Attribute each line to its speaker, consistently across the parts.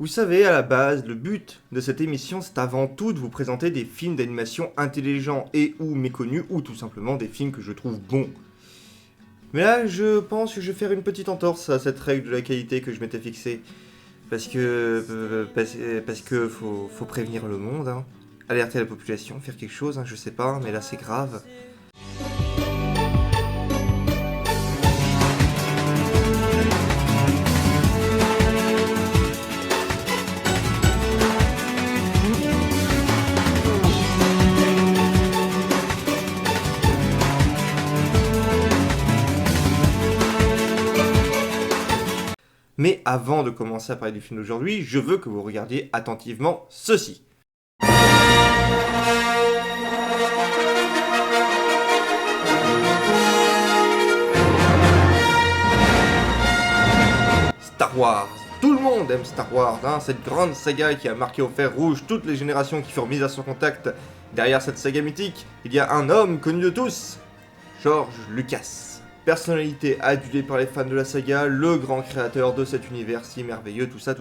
Speaker 1: Vous savez, à la base, le but de cette émission, c'est avant tout de vous présenter des films d'animation intelligents et ou méconnus, ou tout simplement des films que je trouve bons. Mais là, je pense que je vais faire une petite entorse à cette règle de la qualité que je m'étais fixée. Parce que faut prévenir le monde, hein. Alerter la population, faire quelque chose, hein, je sais pas, mais là c'est grave. Mais avant de commencer à parler du film d'aujourd'hui, je veux que vous regardiez attentivement ceci. Star Wars. Tout le monde aime Star Wars, hein, cette grande saga qui a marqué au fer rouge toutes les générations qui furent mises à son contact. Derrière cette saga mythique, il y a un homme connu de tous, George Lucas. Personnalité adulée par les fans de la saga, le grand créateur de cet univers si merveilleux, tout ça.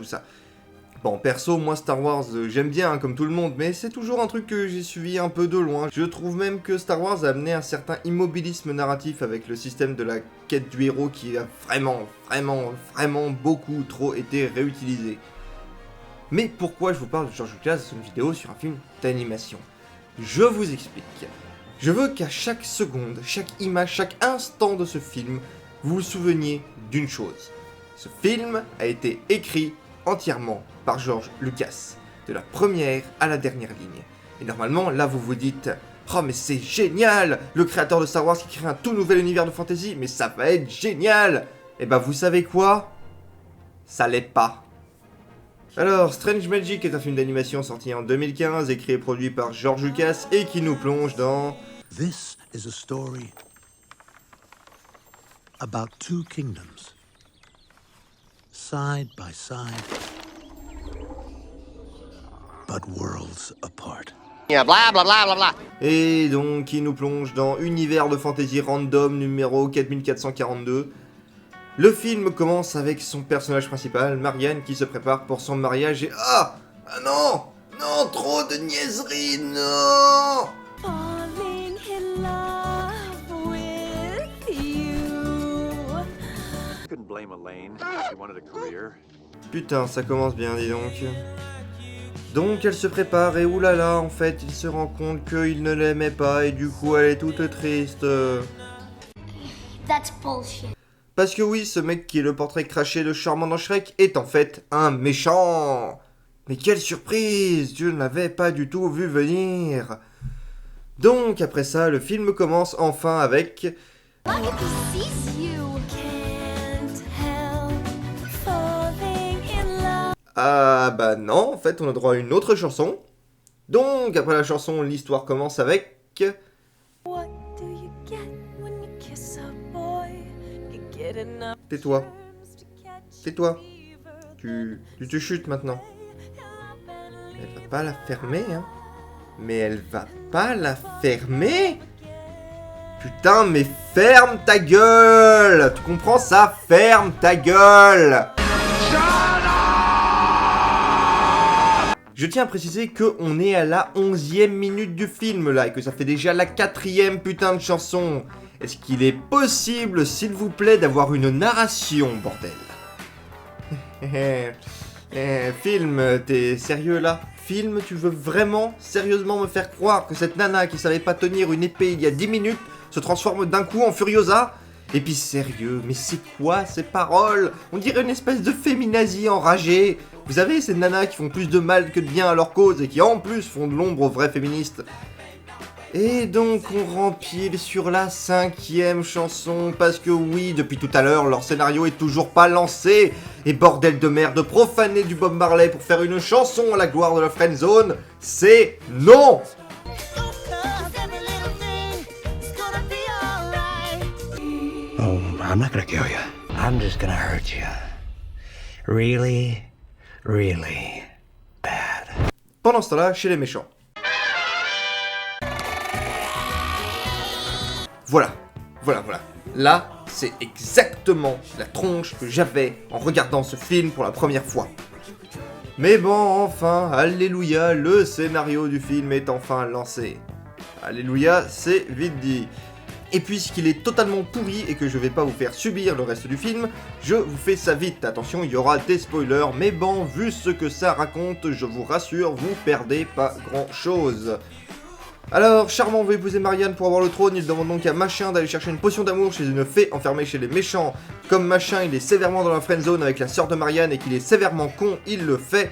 Speaker 1: Bon, perso, moi Star Wars, j'aime bien, hein, comme tout le monde, mais c'est toujours un truc que j'ai suivi un peu de loin. Je trouve même que Star Wars a amené un certain immobilisme narratif avec le système de la quête du héros qui a vraiment beaucoup trop été réutilisé. Mais pourquoi je vous parle de George Lucas dans une vidéo sur un film d'animation? Je vous explique. Je veux qu'à chaque seconde, chaque image, chaque instant de ce film, vous vous souveniez d'une chose. Ce film a été écrit entièrement par George Lucas, de la première à la dernière ligne. Et normalement, là vous vous dites « Oh mais c'est génial! Le créateur de Star Wars qui crée un tout nouvel univers de fantasy, mais ça va être génial !» Et bah vous savez quoi? Ça l'est pas. Alors, Strange Magic est un film d'animation sorti en 2015, écrit et produit par George Lucas et qui nous plonge dans...
Speaker 2: This is a story about two kingdoms, side by side, but worlds apart.
Speaker 3: Bla bla bla bla bla.
Speaker 1: Et donc, qui nous plonge dans Univers de Fantasy Random numéro 4442. Le film commence avec son personnage principal, Marianne, qui se prépare pour son mariage et... Ah non! Non, trop de niaiseries, non!
Speaker 4: Falling in love with you.
Speaker 5: Couldn't blame Elaine. She wanted a career.
Speaker 1: Putain, ça commence bien, dis donc. Donc elle se prépare et oulala, en fait, il se rend compte qu'il ne l'aimait pas et du coup elle est toute triste.
Speaker 4: That's bullshit.
Speaker 1: Parce que oui, ce mec qui est le portrait craché de Charmant dans Shrek est en fait un méchant. Mais quelle surprise! Je ne l'avais pas du tout vu venir. Donc après ça, le film commence enfin avec...
Speaker 4: Look at he sees you. Can't help falling in love.
Speaker 1: Ah bah non, en fait on a droit à une autre chanson. Donc après la chanson, l'histoire commence avec...
Speaker 4: What do you get when you kiss a boy? You get enough
Speaker 1: Tais-toi,
Speaker 4: germs to catch
Speaker 1: tais-toi.
Speaker 4: fever.
Speaker 1: Tu te chutes maintenant. Elle va pas la fermer, hein. Mais elle va pas la fermer? Putain, mais ferme ta gueule! Tu comprends ça? Ferme ta gueule! Je tiens à préciser qu'on est à la 11e minute du film là et que ça fait déjà la 4e putain de chanson. Est-ce qu'il est possible, s'il vous plaît, d'avoir une narration, bordel? Film, t'es sérieux là? Film, tu veux vraiment, sérieusement me faire croire que cette nana qui savait pas tenir une épée il y a 10 minutes se transforme d'un coup en Furiosa? Et puis sérieux, mais c'est quoi ces paroles? On dirait une espèce de féminazie enragée. Vous savez, ces nanas qui font plus de mal que de bien à leur cause et qui en plus font de l'ombre aux vrais féministes. Et donc on rempile sur la 5e chanson, parce que oui, depuis tout à l'heure, leur scénario est toujours pas lancé. Et bordel de merde, profaner du Bob Marley pour faire une chanson à la gloire de la friendzone, c'est non!
Speaker 2: Oh, I'm not gonna kill you. I'm just gonna hurt you. Really, really bad.
Speaker 1: Pendant ce temps-là, chez les méchants. Voilà. Là, c'est exactement la tronche que j'avais en regardant ce film pour la première fois. Mais bon, enfin, alléluia, le scénario du film est enfin lancé. Alléluia, c'est vite dit. Et puisqu'il est totalement pourri et que je vais pas vous faire subir le reste du film, je vous fais ça vite. Attention, il y aura des spoilers, mais bon, vu ce que ça raconte, je vous rassure, vous perdez pas grand chose. Alors, Charmant veut épouser Marianne pour avoir le trône, il demande donc à Machin d'aller chercher une potion d'amour chez une fée enfermée chez les méchants. Comme Machin, il est sévèrement dans la friendzone avec la sœur de Marianne et qu'il est sévèrement con, il le fait.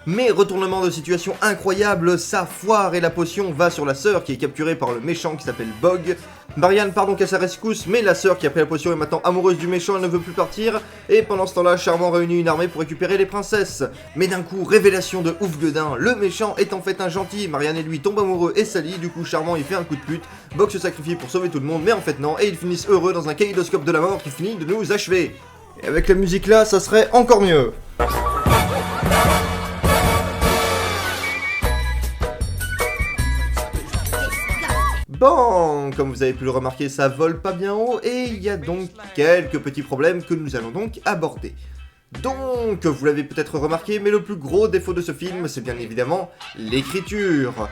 Speaker 1: Mais retournement de situation incroyable, ça foire et la potion va sur la sœur qui est capturée par le méchant qui s'appelle Bog. Marianne part donc à sa rescousse, mais la sœur qui a pris la potion est maintenant amoureuse du méchant, elle ne veut plus partir. Et pendant ce temps-là, Charmant réunit une armée pour récupérer les princesses. Mais d'un coup, révélation de ouf gueudin, le méchant est en fait un gentil. Marianne et lui tombent amoureux et s'allient, du coup Charmant il fait un coup de pute. Bog se sacrifie pour sauver tout le monde, mais en fait non, et ils finissent heureux dans un kaléidoscope de la mort qui finit de nous achever. Et avec la musique là, ça serait encore mieux. Bon, comme vous avez pu le remarquer, ça vole pas bien haut et il y a donc quelques petits problèmes que nous allons donc aborder. Donc, vous l'avez peut-être remarqué, mais le plus gros défaut de ce film, c'est bien évidemment l'écriture.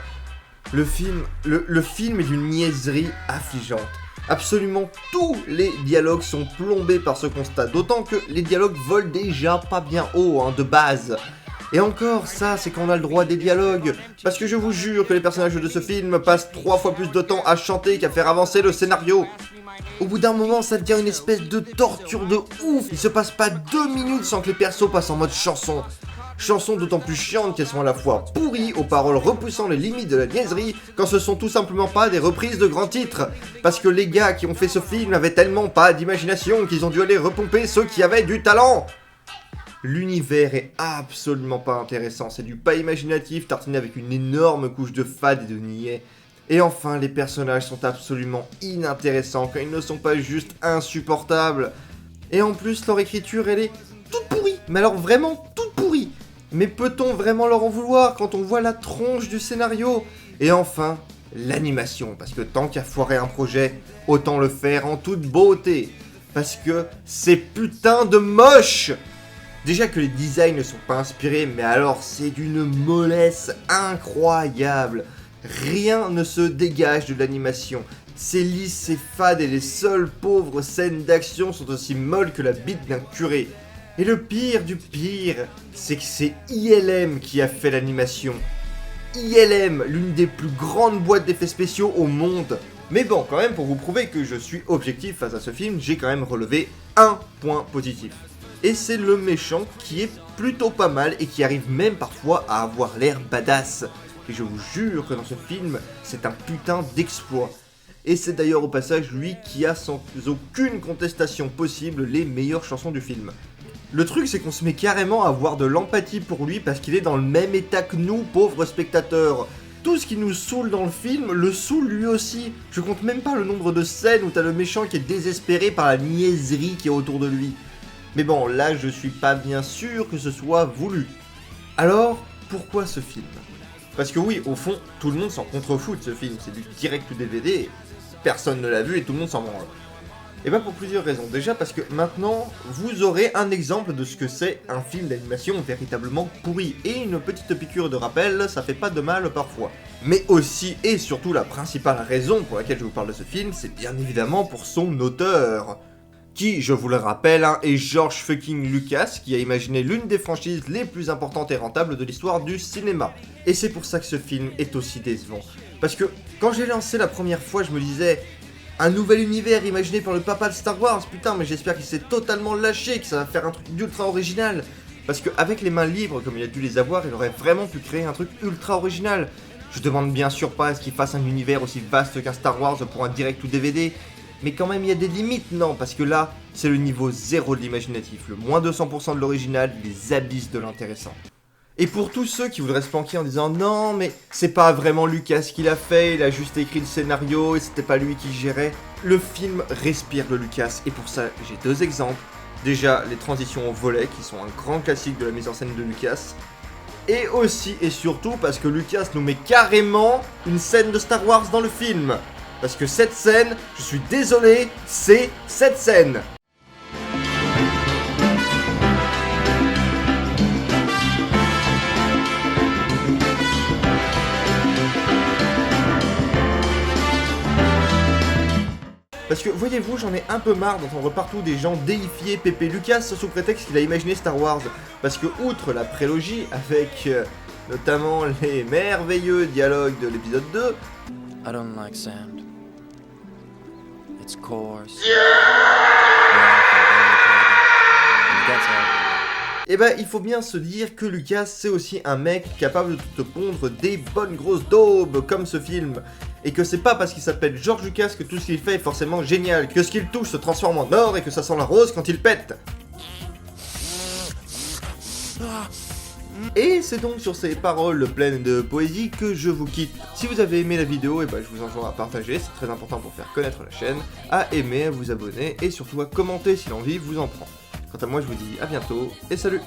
Speaker 1: Le film est d'une niaiserie affligeante. Absolument tous les dialogues sont plombés par ce constat, d'autant que les dialogues volent déjà pas bien haut, de base. Et encore, ça, c'est quand on a le droit des dialogues. Parce que je vous jure que les personnages de ce film passent 3 fois plus de temps à chanter qu'à faire avancer le scénario. Au bout d'un moment, ça devient une espèce de torture de ouf. Il se passe pas 2 minutes sans que les persos passent en mode chanson. Chansons d'autant plus chiantes qu'elles sont à la fois pourries, aux paroles repoussant les limites de la niaiserie, quand ce sont tout simplement pas des reprises de grands titres. Parce que les gars qui ont fait ce film n'avaient tellement pas d'imagination qu'ils ont dû aller repomper ceux qui avaient du talent. L'univers est absolument pas intéressant, c'est du pas imaginatif tartiné avec une énorme couche de fade et de niais. Et enfin, les personnages sont absolument inintéressants quand ils ne sont pas juste insupportables. Et en plus, leur écriture, elle est toute pourrie, mais alors vraiment toute pourrie. Mais peut-on vraiment leur en vouloir quand on voit la tronche du scénario? Et enfin, l'animation, parce que tant qu'à foirer un projet, autant le faire en toute beauté. Parce que c'est putain de moche! Déjà que les designs ne sont pas inspirés, mais alors c'est d'une mollesse incroyable. Rien ne se dégage de l'animation. C'est lisse, c'est fade et les seules pauvres scènes d'action sont aussi molles que la bite d'un curé. Et le pire du pire, c'est que c'est ILM qui a fait l'animation. ILM, l'une des plus grandes boîtes d'effets spéciaux au monde. Mais bon, quand même, pour vous prouver que je suis objectif face à ce film, j'ai quand même relevé un point positif. Et c'est le méchant qui est plutôt pas mal et qui arrive même parfois à avoir l'air badass. Et je vous jure que dans ce film, c'est un putain d'exploit. Et c'est d'ailleurs au passage lui qui a sans aucune contestation possible les meilleures chansons du film. Le truc c'est qu'on se met carrément à avoir de l'empathie pour lui parce qu'il est dans le même état que nous, pauvres spectateurs. Tout ce qui nous saoule dans le film le saoule lui aussi. Je compte même pas le nombre de scènes où t'as le méchant qui est désespéré par la niaiserie qui est autour de lui. Mais bon, là je suis pas bien sûr que ce soit voulu. Alors, pourquoi ce film? Parce que oui, au fond, tout le monde s'en contrefout de ce film, c'est du direct ou DVD, personne ne l'a vu et tout le monde s'en branle. Et bien pour plusieurs raisons. Déjà parce que maintenant, vous aurez un exemple de ce que c'est un film d'animation véritablement pourri. Et une petite piqûre de rappel, ça fait pas de mal parfois. Mais aussi et surtout la principale raison pour laquelle je vous parle de ce film, c'est bien évidemment pour son auteur. Qui, je vous le rappelle, est George fucking Lucas, qui a imaginé l'une des franchises les plus importantes et rentables de l'histoire du cinéma. Et c'est pour ça que ce film est aussi décevant. Parce que quand j'ai lancé la première fois, je me disais, un nouvel univers imaginé par le papa de Star Wars, putain, mais j'espère qu'il s'est totalement lâché, que ça va faire un truc d'ultra original. Parce qu'avec les mains libres, comme il a dû les avoir, il aurait vraiment pu créer un truc ultra original. Je demande bien sûr pas à ce qu'il fasse un univers aussi vaste qu'un Star Wars pour un direct ou DVD, mais quand même il y a des limites, non, parce que là, c'est le niveau 0 de l'imaginatif, le moins 200% de l'original, les abysses de l'intéressant. Et pour tous ceux qui voudraient se planquer en disant non mais c'est pas vraiment Lucas qui l'a fait, il a juste écrit le scénario et c'était pas lui qui gérait, le film respire le Lucas et pour ça j'ai 2 exemples. Déjà les transitions au volet qui sont un grand classique de la mise en scène de Lucas, et aussi et surtout parce que Lucas nous met carrément une scène de Star Wars dans le film. Parce que cette scène, je suis désolé, c'est cette scène. Parce que, voyez-vous, j'en ai un peu marre d'entendre partout des gens déifier Pepe Lucas sous prétexte qu'il a imaginé Star Wars. Parce que, outre la prélogie, avec notamment les merveilleux dialogues de l'épisode 2,
Speaker 6: I don't like sand. It's coarse.
Speaker 1: eh ben, il faut bien se dire que Lucas, c'est aussi un mec capable de te pondre des bonnes grosses daubes, comme ce film. Et que c'est pas parce qu'il s'appelle George Lucas que tout ce qu'il fait est forcément génial, que ce qu'il touche se transforme en or et que ça sent la rose quand il pète. Et c'est donc sur ces paroles pleines de poésie que je vous quitte. Si vous avez aimé la vidéo, et ben je vous enjoins à partager, c'est très important pour faire connaître la chaîne, à aimer, à vous abonner et surtout à commenter si l'envie vous en prend. Quant à moi, je vous dis à bientôt et salut!